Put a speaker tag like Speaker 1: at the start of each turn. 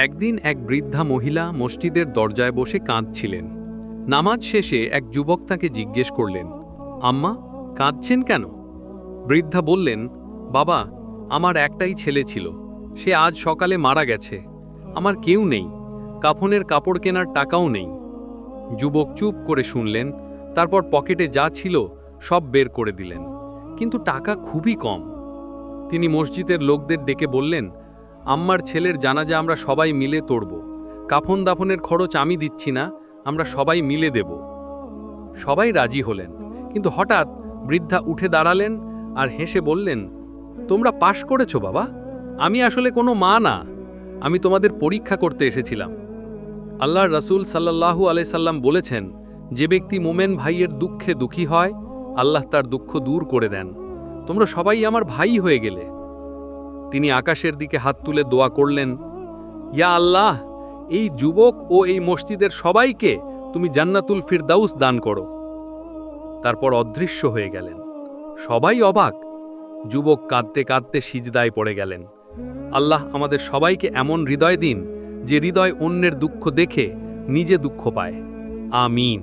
Speaker 1: একদিন এক বৃদ্ধা মহিলা মসজিদের দরজায় বসে কাঁদছিলেন। নামাজ শেষে এক যুবক তাকে জিজ্ঞেস করলেন, আম্মা, কাঁদছেন কেন? বৃদ্ধা বললেন, বাবা, আমার একটাই ছেলে ছিল, সে আজ সকালে মারা গেছে। আমার কেউ নেই, কাফনের কাপড় কেনার টাকাও নেই। যুবক চুপ করে শুনলেন, তারপর পকেটে যা ছিল সব বের করে দিলেন, কিন্তু টাকা খুবই কম। তিনি মসজিদের লোকদের ডেকে বললেন, আম্মার ছেলের জানাজা আমরা সবাই মিলে তোড়ব। কাফন দাফনের খরচ আমি দিচ্ছি না, আমরা সবাই মিলে দেব। সবাই রাজি হলেন, কিন্তু হঠাৎ বৃদ্ধা উঠে দাঁড়ালেন আর হেসে বললেন, তোমরা পাশ করেছো বাবা, আমি আসলে কোনো মা না, আমি তোমাদের পরীক্ষা করতে এসেছিলাম। আল্লাহর রাসূল সাল্লাল্লাহু আলাইহি সাল্লাম বলেছেন, যে ব্যক্তি মোমেন ভাইয়ের দুঃখে দুঃখী হয়, আল্লাহ তার দুঃখ দূর করে দেন। তোমরা সবাই আমার ভাই হয়ে গেলে। তিনি আকাশের দিকে হাত তুলে দোয়া করলেন, ইয়া আল্লাহ, এই যুবক ও এই মসজিদের সবাইকে তুমি জান্নাতুল ফিরদাউস দান করো। তারপর অদৃশ্য হয়ে গেলেন। সবাই অবাক। যুবক কাঁদতে কাঁদতে সিজদায় পড়ে গেলেন। আল্লাহ আমাদের সবাইকে এমন হৃদয় দিন, যে হৃদয় অন্যের দুঃখ দেখে নিজে দুঃখ পায়। আমিন।